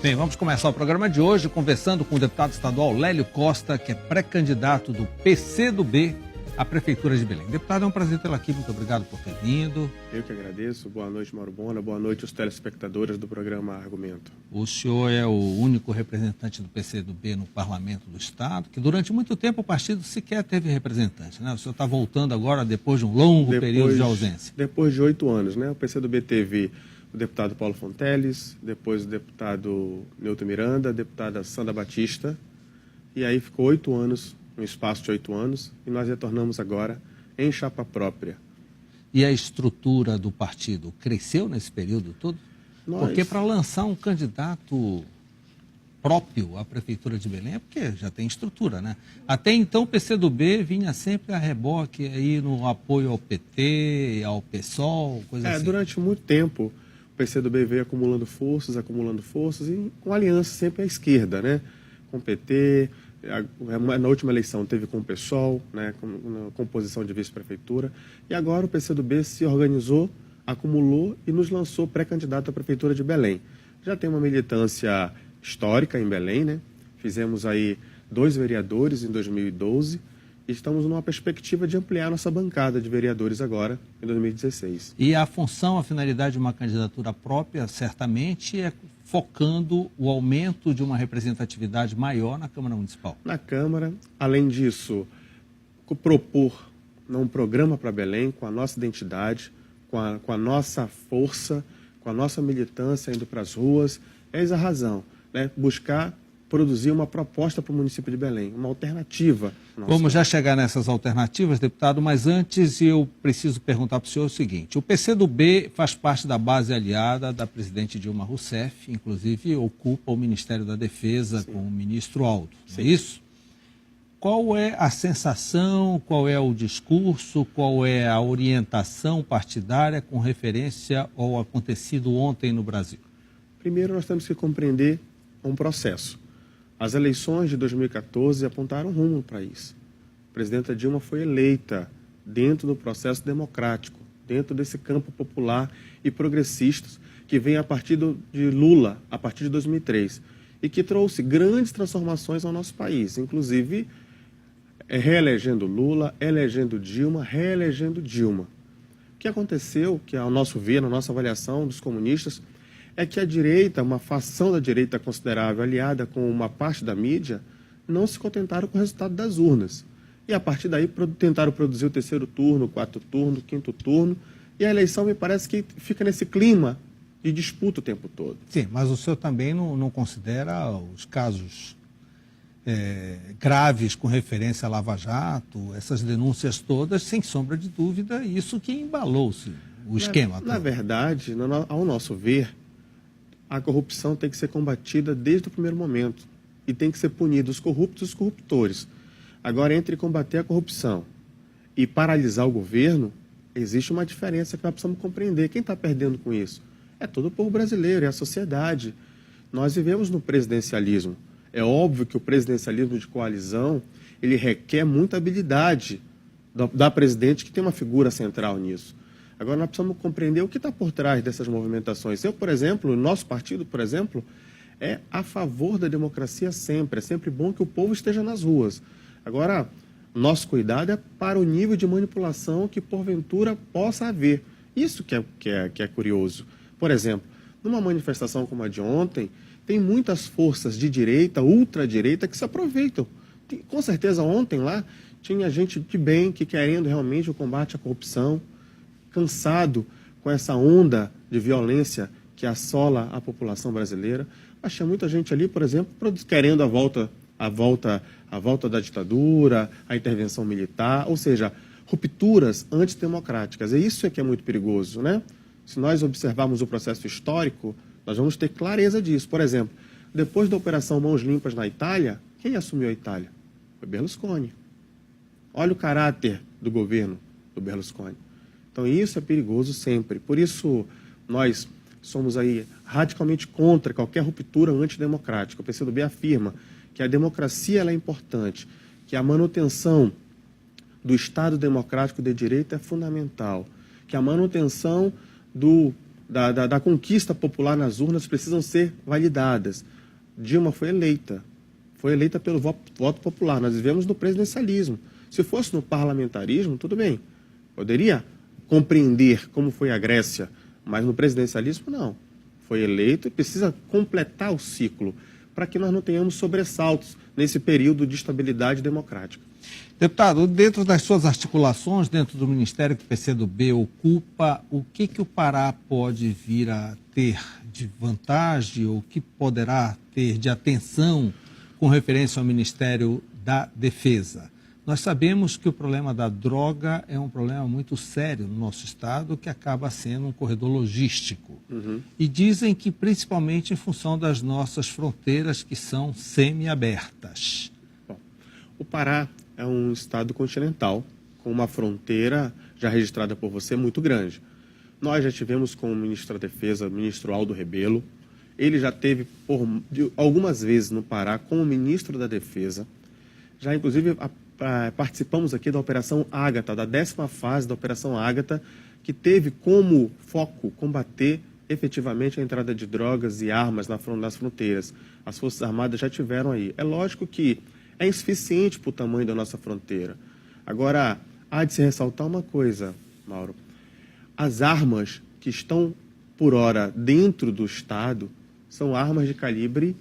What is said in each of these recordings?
Bem, vamos começar o programa de hoje conversando com o deputado estadual Lélio Costa, que é pré-candidato do PCdoB à Prefeitura de Belém. Deputado, é um prazer tê-lo aqui, muito obrigado por ter vindo. Eu que agradeço. Boa noite, Mauro Bona. Boa noite aos telespectadores do programa Argumento. O senhor é o único representante do PCdoB no Parlamento do Estado, que durante muito tempo o partido sequer teve representante, né? O senhor está voltando agora depois de um longo período de ausência. Depois de 8 anos, né? O PCdoB teve o deputado Paulo Fonteles, depois o deputado Newton Miranda, a deputada Sandra Batista, e aí ficou 8 anos, um espaço de 8 anos, e nós retornamos agora em chapa própria. E a estrutura do partido cresceu nesse período todo? Porque para lançar um candidato próprio à Prefeitura de Belém é porque já tem estrutura, né? Até então o PCdoB vinha sempre a reboque aí no apoio ao PT, ao PSOL, coisa assim. Durante muito tempo o PCdoB veio acumulando forças e com aliança sempre à esquerda, né? Com o PT, na última eleição teve com o PSOL, né? Na composição de vice-prefeitura, e agora o PCdoB se organizou, acumulou e nos lançou pré-candidato à Prefeitura de Belém. Já tem uma militância histórica em Belém, né? Fizemos aí 2 vereadores em 2012 e estamos numa perspectiva de ampliar nossa bancada de vereadores agora, em 2016. E a função, a finalidade de uma candidatura própria, certamente, é focando o aumento de uma representatividade maior na Câmara Municipal. Na Câmara, além disso, propor um programa para Belém com a nossa identidade, com a nossa força, com a nossa militância indo para as ruas. Eis a razão, né? Buscar produzir uma proposta para o município de Belém, uma alternativa. Vamos já chegar nessas alternativas, deputado, mas antes eu preciso perguntar para o senhor o seguinte: o PCdoB faz parte da base aliada da presidente Dilma Rousseff, inclusive ocupa o Ministério da Defesa. Sim. Com o ministro Aldo, não é isso? Qual é a sensação, qual é o discurso, qual é a orientação partidária com referência ao acontecido ontem no Brasil? Primeiro, nós temos que compreender um processo. As eleições de 2014 apontaram rumo para isso. A presidenta Dilma foi eleita dentro do processo democrático, dentro desse campo popular e progressista que vem a partir de Lula, a partir de 2003, e que trouxe grandes transformações ao nosso país, inclusive reelegendo Lula, elegendo Dilma, reelegendo Dilma. O que aconteceu, que ao nosso ver, na nossa avaliação dos comunistas, é que a direita, uma facção da direita considerável, aliada com uma parte da mídia, não se contentaram com o resultado das urnas. E a partir daí tentaram produzir o 3º turno, o 4º turno, o 5º turno, e a eleição me parece que fica nesse clima de disputa o tempo todo. Sim, mas o senhor também não considera os casos graves com referência à Lava Jato, essas denúncias todas, sem sombra de dúvida, isso que embalou-se o esquema. Na verdade, ao nosso ver, a corrupção tem que ser combatida desde o primeiro momento e tem que ser punido os corruptos e os corruptores. Agora, entre combater a corrupção e paralisar o governo, existe uma diferença que nós precisamos compreender. Quem está perdendo com isso? É todo o povo brasileiro, é a sociedade. Nós vivemos no presidencialismo. É óbvio que o presidencialismo de coalizão, ele requer muita habilidade da presidente, que tem uma figura central nisso. Agora, nós precisamos compreender o que está por trás dessas movimentações. Eu, por exemplo, o nosso partido, por exemplo, é a favor da democracia sempre. É sempre bom que o povo esteja nas ruas. Agora, nosso cuidado é para o nível de manipulação que, porventura, possa haver. Isso que é curioso. Por exemplo, numa manifestação como a de ontem, tem muitas forças de direita, ultradireita, que se aproveitam. Com certeza, ontem lá, tinha gente de bem que querendo realmente o combate à corrupção, cansado com essa onda de violência que assola a população brasileira. Mas tinha muita gente ali, por exemplo, querendo a volta da ditadura, a intervenção militar, ou seja, rupturas antidemocráticas. E isso é que é muito perigoso, né? Se nós observarmos o processo histórico, nós vamos ter clareza disso. Por exemplo, depois da Operação Mãos Limpas na Itália, quem assumiu a Itália? Foi Berlusconi. Olha o caráter do governo do Berlusconi. Então, isso é perigoso sempre. Por isso, nós somos aí radicalmente contra qualquer ruptura antidemocrática. O PCdoB afirma que a democracia ela é importante, que a manutenção do Estado democrático de direito é fundamental, que a manutenção da conquista popular nas urnas precisam ser validadas. Dilma foi eleita pelo voto popular. Nós vivemos no presidencialismo. Se fosse no parlamentarismo, tudo bem, poderia compreender como foi a Grécia, mas no presidencialismo, não. Foi eleito e precisa completar o ciclo para que nós não tenhamos sobressaltos nesse período de estabilidade democrática. Deputado, dentro das suas articulações, dentro do Ministério que o PCdoB ocupa, o que o Pará pode vir a ter de vantagem ou o que poderá ter de atenção com referência ao Ministério da Defesa? Nós sabemos que o problema da droga é um problema muito sério no nosso estado, que acaba sendo um corredor logístico. E dizem que principalmente em função das nossas fronteiras, que são semi-abertas. Bom, o Pará é um estado continental, com uma fronteira já registrada por você muito grande. Nós já tivemos com o ministro da Defesa, o ministro Aldo Rebelo. Ele já teve algumas vezes no Pará com o ministro da Defesa. Já, inclusive, participamos aqui da Operação Ágata, da 10ª fase da Operação Ágata, que teve como foco combater efetivamente a entrada de drogas e armas nas fronteiras. As Forças Armadas já tiveram aí. É lógico que é insuficiente para o tamanho da nossa fronteira. Agora, há de se ressaltar uma coisa, Mauro. As armas que estão, por hora, dentro do Estado são armas de calibre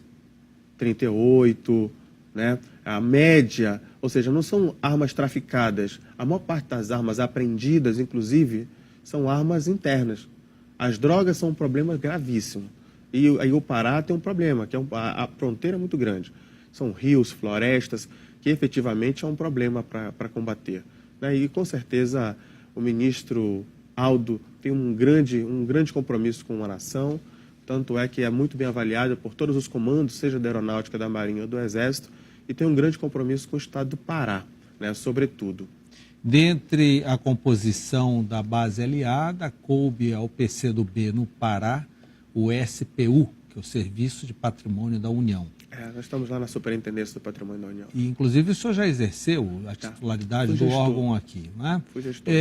38, né? A média, ou seja, não são armas traficadas. A maior parte das armas apreendidas, inclusive, são armas internas. As drogas são um problema gravíssimo. E aí o Pará tem um problema, que é a fronteira é muito grande. São rios, florestas, que efetivamente é um problema para combater. Né? E com certeza o ministro Aldo tem um grande compromisso com a nação, tanto é que é muito bem avaliado por todos os comandos, seja da Aeronáutica, da Marinha ou do Exército, e tem um grande compromisso com o Estado do Pará, né, sobretudo. Dentre a composição da base aliada, coube ao PCdoB no Pará o SPU, que é o Serviço de Patrimônio da União. Nós estamos lá na Superintendência do Patrimônio da União. E, inclusive, o senhor já exerceu a titularidade do órgão aqui, né? Fui gestor.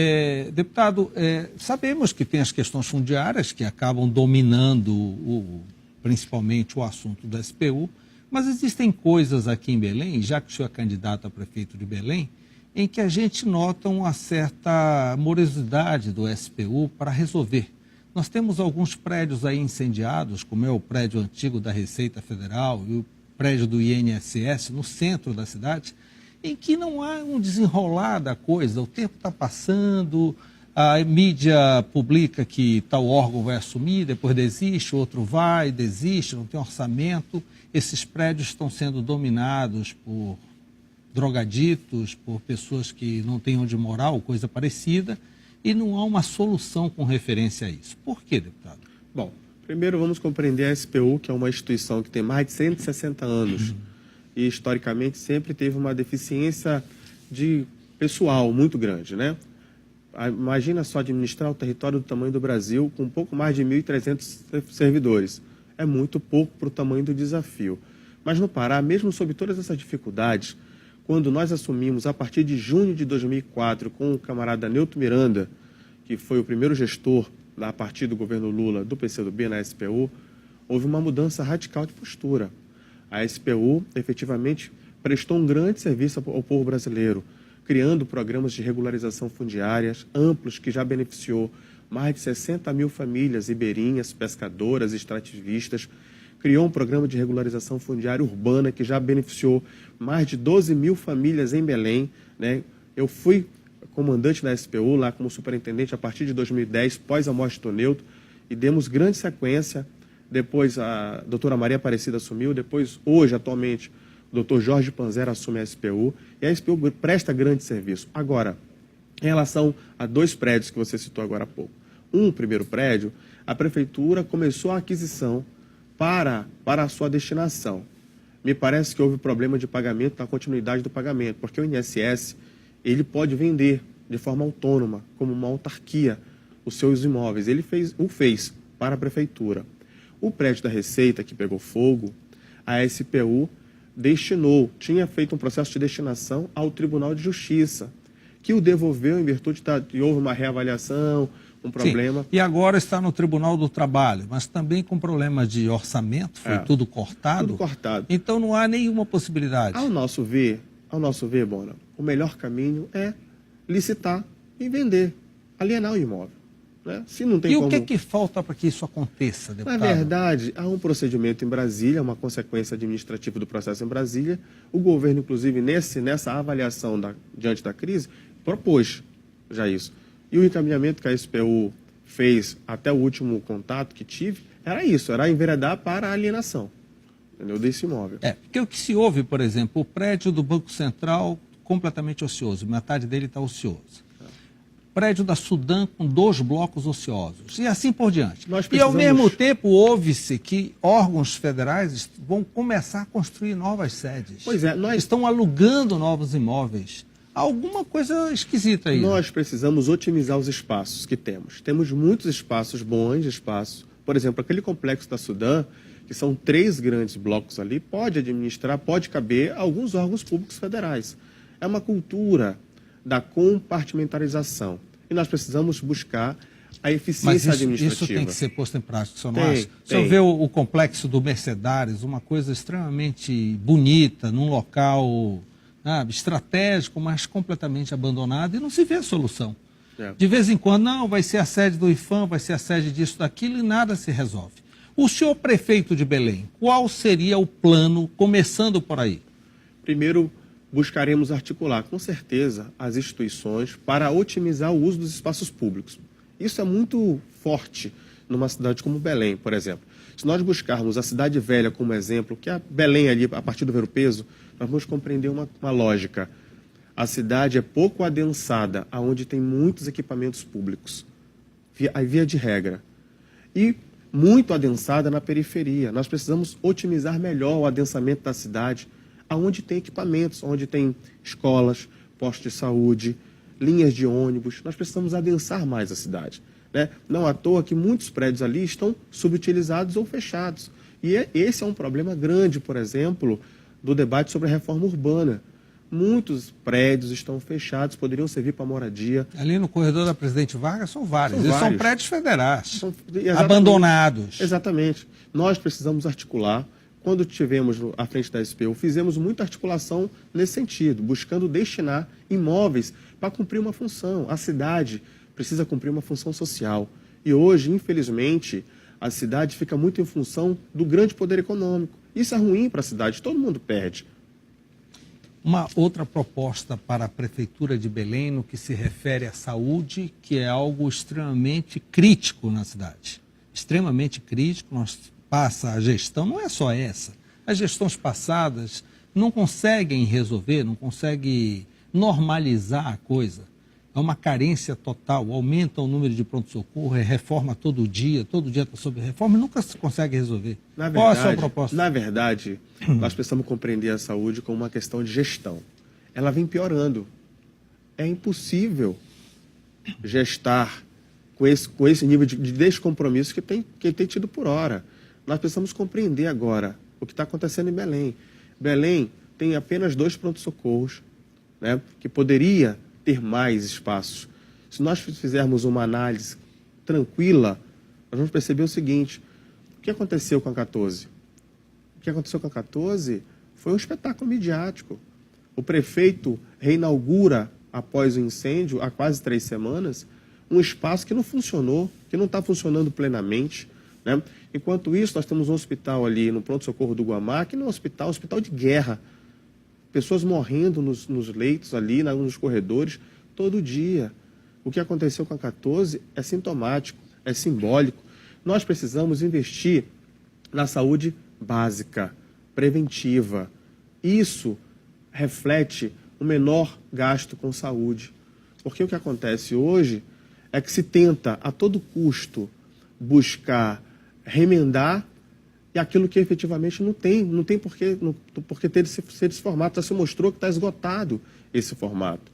Deputado, sabemos que tem as questões fundiárias que acabam dominando principalmente o assunto do SPU, mas existem coisas aqui em Belém, já que o senhor é candidato a prefeito de Belém, em que a gente nota uma certa morosidade do SPU para resolver. Nós temos alguns prédios aí incendiados, como é o prédio antigo da Receita Federal e o prédio do INSS, no centro da cidade, em que não há um desenrolar da coisa. O tempo está passando, a mídia publica que tal órgão vai assumir, depois desiste, outro vai, desiste, não tem orçamento. Esses prédios estão sendo dominados por drogaditos, por pessoas que não têm onde morar ou coisa parecida, e não há uma solução com referência a isso. Por quê, deputado? Bom, primeiro vamos compreender a SPU, que é uma instituição que tem mais de 160 anos e, historicamente, sempre teve uma deficiência de pessoal muito grande, né? Imagina só administrar o território do tamanho do Brasil com um pouco mais de 1.300 servidores. É muito pouco para o tamanho do desafio. Mas no Pará, mesmo sob todas essas dificuldades, quando nós assumimos, a partir de junho de 2004, com o camarada Nilton Miranda, que foi o primeiro gestor, a partir do governo Lula, do PCdoB na SPU, houve uma mudança radical de postura. A SPU, efetivamente, prestou um grande serviço ao povo brasileiro, criando programas de regularização fundiárias amplos, que já beneficiou mais de 60 mil famílias ribeirinhas, pescadoras, extrativistas. Criou um programa de regularização fundiária urbana que já beneficiou mais de 12 mil famílias em Belém, né? Eu fui comandante da SPU lá como superintendente a partir de 2010, pós a morte do Nilton, e demos grande sequência. Depois a doutora Maria Aparecida assumiu, depois, hoje, atualmente, o doutor Jorge Panzera assume a SPU, e a SPU presta grande serviço. Agora, em relação a dois prédios que você citou agora há pouco. O primeiro prédio, a prefeitura começou a aquisição para a sua destinação. Me parece que houve problema de pagamento na continuidade do pagamento, porque o INSS ele pode vender de forma autônoma, como uma autarquia, os seus imóveis. Ele fez para a prefeitura. O prédio da Receita, que pegou fogo, a SPU tinha feito um processo de destinação ao Tribunal de Justiça, que o devolveu em virtude de houve uma reavaliação, um problema. Sim. E agora está no Tribunal do Trabalho, mas também com problema de orçamento, foi tudo cortado. Tudo cortado. Então não há nenhuma possibilidade. Ao nosso ver, Bona, o melhor caminho é licitar e vender, alienar o imóvel. Né? Se não tem e como... o que é que falta para que isso aconteça, deputado? Na verdade, há um procedimento em Brasília, uma consequência administrativa do processo em Brasília. O governo, inclusive, nessa avaliação diante da crise, propôs já isso. E o encaminhamento que a SPU fez até o último contato que tive, era isso, era enveredar para a alienação, entendeu? Desse imóvel. Porque o que se ouve, por exemplo, o prédio do Banco Central completamente ocioso, metade dele está ocioso. Prédio da Sudam com 2 blocos ociosos, e assim por diante. E, ao mesmo tempo, ouve-se que órgãos federais vão começar a construir novas sedes. Pois é, estão alugando novos imóveis. Há alguma coisa esquisita aí. Nós precisamos otimizar os espaços que temos. Temos muitos espaços, bons espaços. Por exemplo, aquele complexo da Sudam, que são 3 grandes blocos ali, pode administrar, pode caber alguns órgãos públicos federais. É uma cultura da compartimentalização. E nós precisamos buscar a eficiência administrativa. Isso tem que ser posto em prática, senhor Márcio. O senhor vê o complexo do Mercedários, uma coisa extremamente bonita, num local estratégico, mas completamente abandonado, e não se vê a solução. De vez em quando, não, vai ser a sede do IFAM, vai ser a sede disso, daquilo, e nada se resolve. O senhor prefeito de Belém, qual seria o plano, começando por aí? Primeiro, buscaremos articular, com certeza, as instituições para otimizar o uso dos espaços públicos. Isso é muito forte numa cidade como Belém, por exemplo. Se nós buscarmos a Cidade Velha como exemplo, que é Belém ali, a partir do Ver o Peso, nós vamos compreender uma lógica. A cidade é pouco adensada, onde tem muitos equipamentos públicos, via de regra. E muito adensada na periferia. Nós precisamos otimizar melhor o adensamento da cidade, onde tem equipamentos, onde tem escolas, postos de saúde, linhas de ônibus. Nós precisamos adensar mais a cidade. Né? Não à toa que muitos prédios ali estão subutilizados ou fechados. E esse é um problema grande, por exemplo, do debate sobre a reforma urbana. Muitos prédios estão fechados, poderiam servir para moradia. Ali no corredor da Presidente Vargas são vários. São prédios federais, exatamente, abandonados. Exatamente. Nós precisamos articular. Quando estivemos à frente da SPU, fizemos muita articulação nesse sentido, buscando destinar imóveis para cumprir uma função. A cidade precisa cumprir uma função social. E hoje, infelizmente, a cidade fica muito em função do grande poder econômico. Isso é ruim para a cidade, todo mundo perde. Uma outra proposta para a Prefeitura de Belém no que se refere à saúde, que é algo extremamente crítico na cidade. Extremamente crítico, passa a gestão, não é só essa. As gestões passadas não conseguem resolver, não conseguem normalizar a coisa. É uma carência total, aumenta o número de pronto-socorro, é reforma todo dia está sob reforma, nunca se consegue resolver. Qual é a sua proposta? Na verdade, nós precisamos compreender a saúde como uma questão de gestão. Ela vem piorando. É impossível gestar com esse nível de descompromisso que tem tido por hora. Nós precisamos compreender agora o que está acontecendo em Belém. Belém tem apenas 2 pronto-socorros, né, que poderia ter mais espaços. Se nós fizermos uma análise tranquila, nós vamos perceber o seguinte: o que aconteceu com a 14? O que aconteceu com a 14 foi um espetáculo midiático. O prefeito reinaugura, após o incêndio, há quase 3 semanas, um espaço que não funcionou, que não está funcionando plenamente. Né? Enquanto isso, nós temos um hospital ali no pronto-socorro do Guamá, que não é um hospital de guerra. Pessoas morrendo nos leitos ali, nos corredores, todo dia. O que aconteceu com a 14 é sintomático, é simbólico. Nós precisamos investir na saúde básica, preventiva. Isso reflete um menor gasto com saúde. Porque o que acontece hoje é que se tenta, a todo custo, buscar remendar e aquilo que efetivamente não tem por que ter esse formato. Já se mostrou que está esgotado esse formato.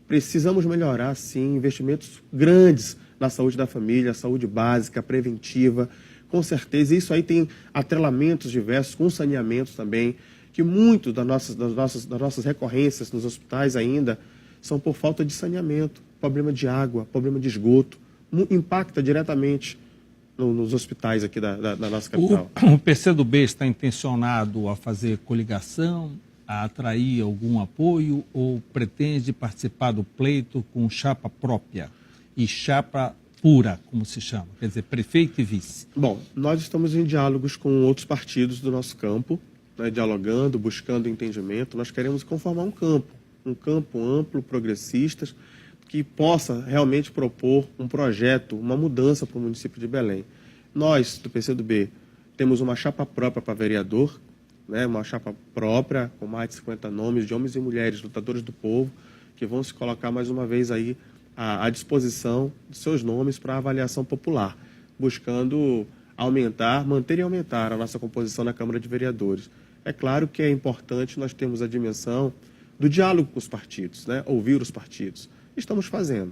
Precisamos melhorar, sim, investimentos grandes na saúde da família, saúde básica, preventiva, com certeza. Isso aí tem atrelamentos diversos, com saneamentos também, que muito das nossas recorrências nos hospitais ainda são por falta de saneamento, problema de água, problema de esgoto, impacta diretamente nos hospitais aqui da nossa capital. O PCdoB está intencionado a fazer coligação, a atrair algum apoio ou pretende participar do pleito com chapa própria e chapa pura, como se chama, quer dizer, prefeito e vice? Bom, nós estamos em diálogos com outros partidos do nosso campo, né, dialogando, buscando entendimento. Nós queremos conformar um campo amplo, progressista, que possa realmente propor um projeto, uma mudança para o município de Belém. Nós, do PCdoB, temos uma chapa própria para vereador, né, uma chapa própria, com mais de 50 nomes de homens e mulheres, lutadores do povo, que vão se colocar mais uma vez aí à disposição de seus nomes para avaliação popular, buscando manter e aumentar a nossa composição na Câmara de Vereadores. É claro que é importante nós termos a dimensão do diálogo com os partidos, né, ouvir os partidos. Estamos fazendo.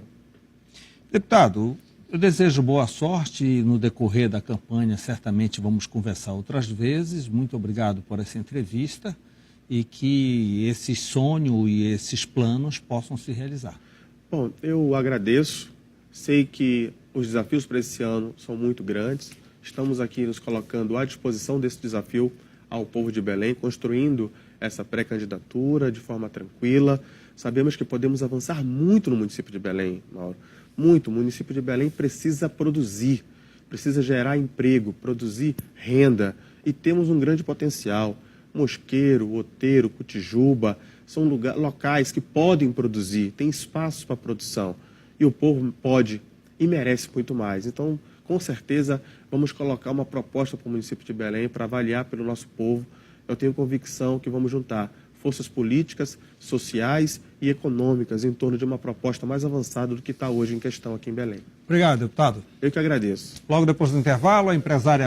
Deputado, eu desejo boa sorte e no decorrer da campanha certamente vamos conversar outras vezes. Muito obrigado por essa entrevista e que esse sonho e esses planos possam se realizar. Bom, eu agradeço. Sei que os desafios para esse ano são muito grandes. Estamos aqui nos colocando à disposição desse desafio ao povo de Belém, construindo essa pré-candidatura de forma tranquila. Sabemos que podemos avançar muito no município de Belém, Mauro. Muito. O município de Belém precisa produzir, precisa gerar emprego, produzir renda. E temos um grande potencial. Mosqueiro, Outeiro, Cotijuba, são locais que podem produzir, tem espaços para produção. E o povo pode e merece muito mais. Então, com certeza, vamos colocar uma proposta para o município de Belém para avaliar pelo nosso povo. Eu tenho convicção que vamos juntar forças políticas, sociais e econômicas em torno de uma proposta mais avançada do que está hoje em questão aqui em Belém. Obrigado, deputado. Eu que agradeço. Logo depois do intervalo, a empresária